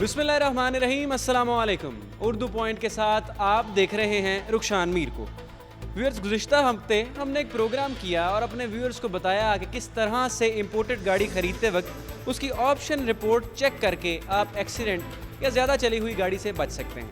बिस्मिल्लाहिर्रहमानिर्रहीम, अस्सलामु अलैकुम। उर्दू पॉइंट के साथ आप देख रहे हैं रुखशान मीर को। व्यूअर्स, गुज़िश्ता हफ्ते हमने एक प्रोग्राम किया और अपने व्यूअर्स को बताया कि किस तरह से इंपोर्टेड गाड़ी ख़रीदते वक्त उसकी ऑप्शन रिपोर्ट चेक करके आप एक्सीडेंट या ज़्यादा चली हुई गाड़ी से बच सकते हैं।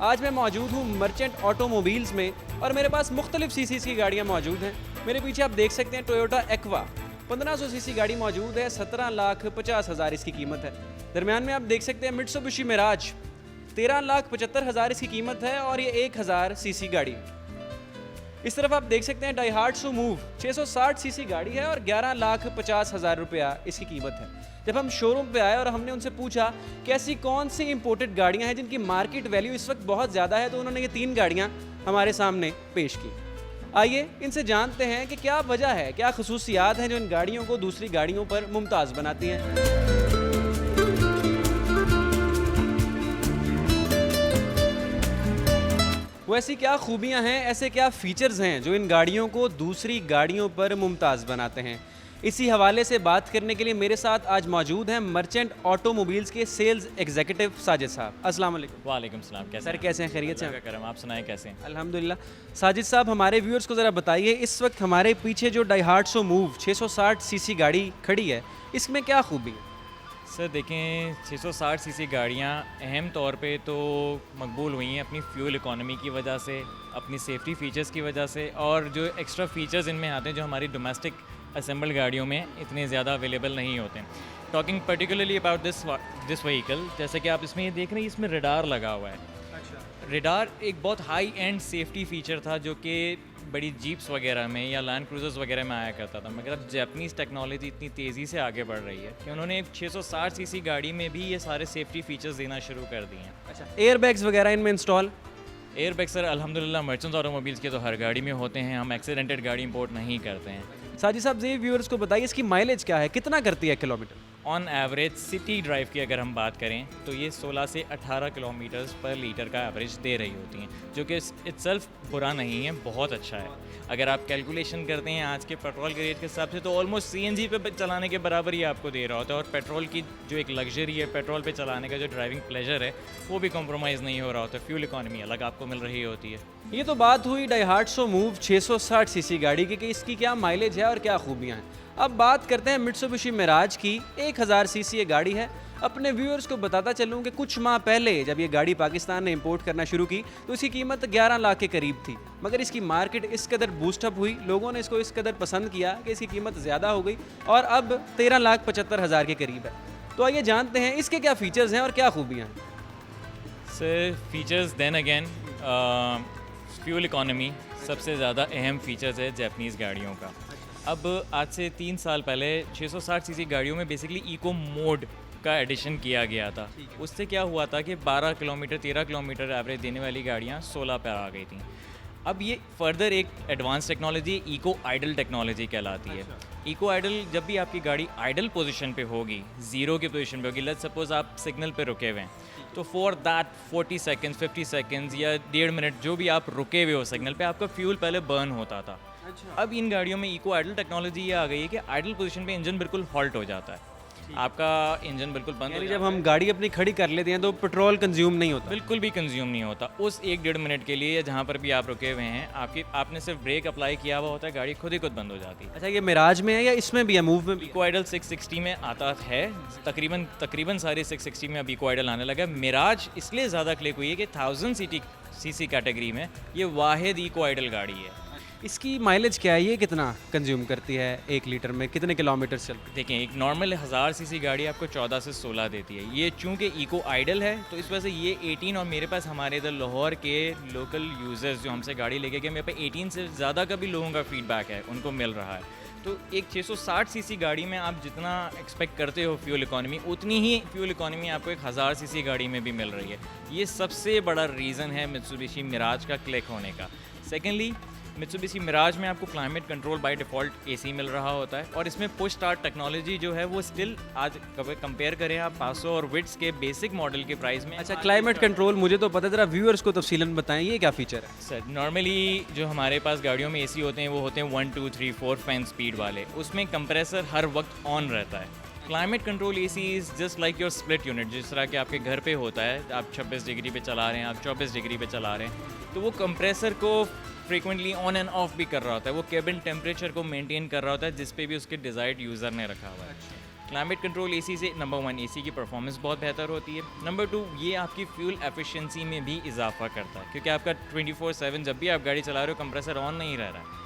आज मैं मौजूद हूँ मर्चेंट ऑटोमोबाइल्स में और मेरे पास मुख्तलिफ सीसीज़ की गाड़ियाँ मौजूद हैं। मेरे पीछे आप देख सकते हैं टोयोटा एक्वा 1500 सीसी गाड़ी मौजूद है, 17,50,000 इसकी कीमत है। दरमियान में आप देख सकते हैं मित्सुबिशी मिराज 13,75,000 इसकी कीमत है और ये 1000 सीसी गाड़ी है। इस तरफ आप देख सकते हैं डाइहाट्सू मूव 660 सीसी गाड़ी है और 11,50,000 रुपया इसकी कीमत है। जब हम शोरूम पे आए और हमने उनसे पूछा कि ऐसी कौन सी इंपोर्टेड गाड़ियां हैं जिनकी मार्केट वैल्यू इस वक्त बहुत ज़्यादा है, तो उन्होंने ये 3 गाड़ियां हमारे सामने पेश की। आइए इनसे जानते हैं कि क्या वजह है, क्या खसूसियात हैं जो इन गाड़ियों को दूसरी गाड़ियों पर मुमताज़ बनाती हैं। वो ऐसी क्या खूबियां हैं, ऐसे क्या फ़ीचर्स हैं जो इन गाड़ियों को दूसरी गाड़ियों पर मुमताज़ बनाते हैं। इसी हवाले से बात करने के लिए मेरे साथ आज मौजूद हैं मर्चेंट ऑटोमोबाइल्स के सेल्स एग्जीक्यूटिव साजिद साहब। अस्सलाम वालेकुम। वालेकुम सलाम। कैसे सर, कैसे हैं? खैरियत से? करम, आप सुनाएं कैसे हैं? अल्हम्दुलिल्लाह। साजिद साहब, हमारे व्यूअर्स को ज़रा बताइए, इस वक्त हमारे पीछे जो डाइहाट्सू मूव 660 सीसी गाड़ी खड़ी है, इसमें क्या खूबी है? सर देखें, 660 सीसी गाड़ियाँ अहम तौर पे तो मकबूल हुई हैं अपनी फ्यूल इकोनॉमी की वजह से, अपनी सेफ्टी फ़ीचर्स की वजह से, और जो एक्स्ट्रा फ़ीचर्स इनमें आते हैं जो हमारी डोमेस्टिक असेंबल्ड गाड़ियों में इतने ज़्यादा अवेलेबल नहीं होते हैं। Talking particularly about this vehicle, जैसे कि आप इसमें ये देख रहे हैं, इसमें रडार लगा हुआ है। अच्छा। रडार एक बहुत हाई एंड सेफ्टी फ़ीचर था जो कि बड़ी जीप्स वगैरह में या लैंड क्रूज़र्स वगैरह में आया करता था, मगर अब जापानीज़ टेक्नोलॉजी इतनी तेज़ी से आगे बढ़ रही है कि उन्होंने 660 सीसी गाड़ी में भी ये सारे सेफ्टी फ़ीचर्स देना शुरू कर दिए हैं। अच्छा, एयर बैग्स वगैरह इनमें इंस्टॉल? एयर बैग सर अल्हम्दुलिल्लाह मर्चेंट्स ऑटोमोबाइल्स के तो हर गाड़ी में होते हैं, हम एक्सीडेंटेड गाड़ी इंपोर्ट नहीं करते हैं। साजिद साहब, जी व्यूअर्स को बताइए इसकी माइलेज क्या है, कितना करती है kilometre? On average city drive की अगर हम बात करें तो ये 16 से 18 किलोमीटर्स पर लीटर का एवरेज दे रही होती हैं, जो कि इट्सेल्फ बुरा नहीं है, बहुत अच्छा है। अगर आप कैलकुलेशन करते हैं आज के पेट्रोल के रेट के हिसाब से तो ऑलमोस्ट CNG पे चलाने के बराबर ही आपको दे रहा होता है, और पेट्रोल की जो एक लग्जरी है, पेट्रोल पे चलाने का जो ड्राइविंग प्लेजर है, वो भी कॉम्प्रोमाइज़ नहीं हो रहा होता। फ्यूल इकोनॉमी अलग आपको मिल रही होती है। ये तो बात हुई डाइहाट्सू मूव 660 सीसी गाड़ी की कि इसकी क्या माइलेज है और क्या खूबियाँ हैं। अब बात करते हैं मित्सुबिशी मिराज की। 1000 सीसी ये गाड़ी है। अपने व्यूअर्स को बताता चलूँ कि कुछ माह पहले जब ये गाड़ी पाकिस्तान ने इंपोर्ट करना शुरू की तो इसकी कीमत 11 लाख के करीब थी, मगर इसकी मार्केट इस कदर बूस्टअप हुई, लोगों ने इसको इस कदर पसंद किया कि इसकी कीमत ज़्यादा हो गई और अब 13,75,000 के करीब है। तो आइए जानते हैं इसके क्या फ़ीचर्स हैं और क्या खूबियाँ हैं। Sir features then again fuel economy सबसे ज़्यादा अहम फीचर्स है जापानीज़ गाड़ियों का। अब आज से 3 साल पहले 660 सीसी गाड़ियों में बेसिकली इको मोड का एडिशन किया गया था। उससे क्या हुआ था कि 12 किलोमीटर 13 किलोमीटर एवरेज देने वाली गाड़ियाँ 16 पे आ गई थी। अब ये फर्दर एक advance technology eco idle technology कहलाती है। इको आइडल, जब भी आपकी गाड़ी आइडल पोजीशन पे होगी, ज़ीरो की पोजीशन पे होगी, लेट्स सपोज आप सिग्नल पे रुके हुए हैं, तो फॉर दैट 40 सेकेंड्स 50 सेकेंड्स या 1.5 मिनट जो भी आप रुके हुए हो सिग्नल पे, आपका फ्यूल पहले बर्न होता था। अब इन गाड़ियों में इको आइडल टेक्नोलॉजी ये आ गई है कि आइडल पोजीशन पे इंजन बिल्कुल हॉल्ट हो जाता है, आपका इंजन बिल्कुल बंद हो जाता है। जब हम गाड़ी अपनी खड़ी कर लेते हैं तो पेट्रोल कंज्यूम नहीं होता? बिल्कुल भी कंज्यूम नहीं होता। उस 1-1.5 मिनट के लिए या जहाँ पर भी आप रुके हुए हैं, आपने सिर्फ ब्रेक अप्लाई किया हुआ होता है, गाड़ी खुद ही खुद बंद हो जाती है। अच्छा, ये मिराज में है या इसमें भी है, मूव में भी? इको आइडल 660 में आता है, तकरीबन सारे 660 में अब इको आइडल आने लगा। मिराज इसलिए ज़्यादा क्लिक हुई है कि 1000 सीसी कैटेगरी में ये वाहिद इको आइडल गाड़ी है। इसकी माइलेज क्या है, ये कितना कंज्यूम करती है 1 लीटर में, कितने किलोमीटर चलती है? देखें, एक नॉर्मल 1000 सीसी गाड़ी आपको 14 से 16 देती है। ये चूँकि इको आइडल है तो इस वजह से ये 18, और मेरे पास हमारे इधर लाहौर के लोकल यूज़र्स जो हमसे गाड़ी लेके गए, मेरे पे 18 से ज़्यादा का भी लोगों का फीडबैक है, उनको मिल रहा है। तो एक 660 सीसी गाड़ी में आप जितना एक्सपेक्ट करते हो फ्यूल इकोनॉमी, उतनी ही फ्यूल इकोनॉमी आपको एक 1000 सीसी गाड़ी में भी मिल रही है। ये सबसे बड़ा रीज़न है मित्सुबिशी मिराज का क्लिक होने का। सेकेंडली, मित्सुबिशी मिराज में आपको climate control by default AC मिल रहा होता है, और इसमें पुश स्टार्ट टेक्नोलॉजी जो है वो स्टिल आज कंपेयर करें आप पासो और विट्स के बेसिक मॉडल के प्राइस में। अच्छा, क्लाइमेट कंट्रोल मुझे तो पता है, ज़रा व्यूअर्स को तफसीलन बताएं ये क्या फ़ीचर है? सर नॉर्मली जो हमारे पास गाड़ियों में AC होते हैं वो होते हैं 1 2 3 4 फैन स्पीड वाले, उसमें कंप्रेसर हर वक्त ऑन रहता है। Climate control AC is just like your split unit, जिस तरह के आपके घर पे होता है, आप 26 डिग्री पे चला रहे हैं, आप 24 डिग्री पे चला रहे हैं, तो वो कंप्रेसर को फ्रीक्वेंटली ऑन एंड ऑफ भी कर रहा होता है, वो केबिन टेम्परेचर को मेंटेन कर रहा होता है जिस पे भी उसके डिज़ायर्ड यूज़र ने रखा हुआ है। क्लाइमेट कंट्रोल एसी से नंबर 1 एसी की परफॉर्मेंस बहुत बेहतर होती है, नंबर 2 ये आपकी फ्यूल एफिशिएंसी में भी इजाफा करता है, क्योंकि आपका 24/7 जब भी आप गाड़ी चला रहे हो कंप्रेसर ऑन नहीं रह रहा है।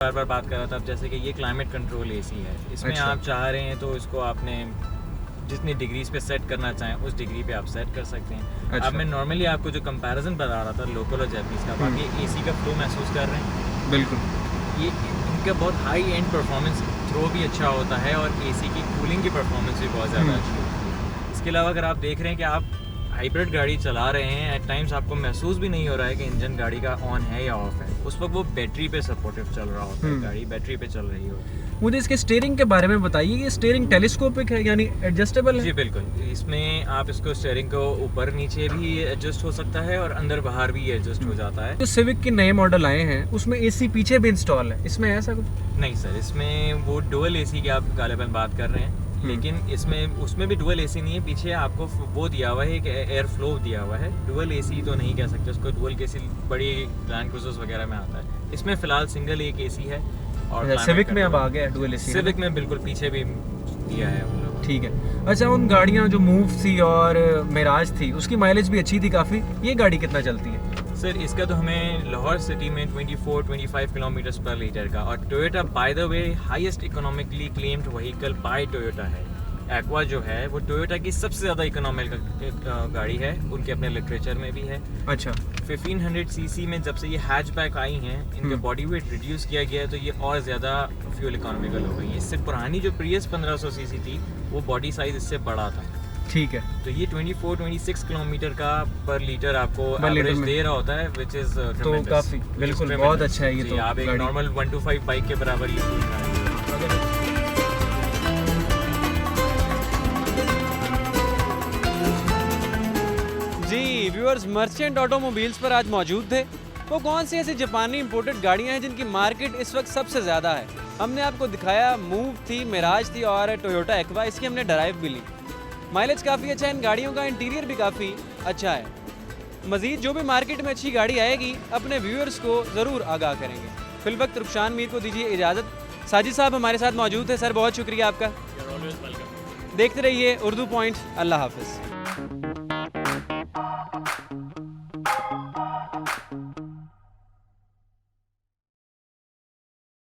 बार बार बात कर रहा था, अब जैसे कि ये क्लाइमेट कंट्रोल एसी है, इसमें अच्छा। आप चाह रहे हैं तो इसको आपने जितनी डिग्रीज पे सेट करना चाहें उस डिग्री पे आप सेट कर सकते हैं। अच्छा। अब मैं नॉर्मली आपको जो कंपैरिजन बता रहा था लोकल और जैपनीज का, बाकी एसी का फ्लो महसूस कर रहे हैं, बिल्कुल। ये इनका बहुत हाई एंड परफॉर्मेंस थ्रो भी अच्छा होता है और एसी की कूलिंग की परफॉर्मेंस भी बहुत ज़्यादा अच्छी होती है। इसके अलावा अगर आप देख रहे हैं कि आप हाइब्रिड गाड़ी चला रहे हैं, एट टाइम्स आपको महसूस भी नहीं हो रहा है कि इंजन गाड़ी का ऑन है या ऑफ है, उस वक्त वो बैटरी पे सपोर्टिव चल रहा होता है, गाड़ी बैटरी पे चल रही होती है। मुझे इसके स्टीयरिंग के बारे में बताइए, ये स्टीयरिंग टेलीस्कोपिक है यानी एडजस्टेबल है? जी बिल्कुल, इसमें आप इसको स्टीयरिंग को ऊपर नीचे भी एडजस्ट हो सकता है और अंदर बाहर भी एडजस्ट हो जाता है। जो सिविक के नए मॉडल आए हैं उसमें एसी पीछे भी इंस्टॉल है, इसमें ऐसा कुछ? नहीं सर, इसमें वो डुअल एसी की आप गालिबन बात कर रहे हैं, लेकिन इसमें उसमें भी डुअल एसी नहीं है, पीछे आपको वो दिया हुआ है कि एयर फ्लो दिया हुआ है। डुअल एसी तो नहीं कह सकते उसको, डुअल एसी बड़ी लैंड क्रूजर्स वगैरह में आता है, इसमें फिलहाल सिंगल एक एसी है। और सिविक में अब आ गया डुअल एसी? सिविक में बिल्कुल पीछे भी दिया है हम लोग। ठीक है। अच्छा, उन गाड़ियाँ जो मूव थी और मिराज थी उसकी माइलेज भी अच्छी थी काफ़ी, ये गाड़ी कितना चलती है? सर इसका तो हमें लाहौर सिटी में 24-25 किलोमीटर पर लीटर का, और Toyota by the way highest economically claimed vehicle by Toyota है। एक्वा जो है वो टोयोटा की सबसे ज़्यादा इकोनॉमिकल गाड़ी है, उनके अपने लिटरेचर में भी है। अच्छा। 1500 सीसी में जब से ये हैचबैक आई हैं, इनका बॉडी वेट रिड्यूस किया गया है, तो ये और ज़्यादा फ्यूल इकोनॉमिकल हो गई है। इससे पुरानी जो प्रियस 1500 सीसी थी वो बॉडी साइज इससे बड़ा था। ठीक है। तो ये 24-26 किलोमीटर का पर लीटर आपको पर लीटर एवरेज में दे रहा होता है, विच इज तो काफ़ी बिल्कुल बहुत अच्छा है ये तो आप एक गाड़ी। नॉर्मल 1 to 5 बाइक के बराबर ये जी व्यूअर्स, मर्चेंट ऑटोमोबाइल्स पर आज मौजूद थे। वो कौन सी ऐसी जापानी इंपोर्टेड गाड़ियां हैं जिनकी मार्केट इस वक्त सबसे ज़्यादा है? हमने आपको दिखाया मूव थी, मिराज थी और टोयोटा एक्वा, इसकी हमने ड्राइव भी ली। माइलेज काफ़ी अच्छा है इन गाड़ियों का, इंटीरियर भी काफ़ी अच्छा है। मज़ीद जो भी मार्केट में अच्छी गाड़ी आएगी अपने व्यूअर्स को ज़रूर आगाह करेंगे। फिलवक्त रुखसान मीर को दीजिए इजाज़त। साजिद साहब हमारे साथ मौजूद थे, सर बहुत शुक्रिया आपका। देखते रहिए उर्दू पॉइंट। अल्लाह हाफ़िज़।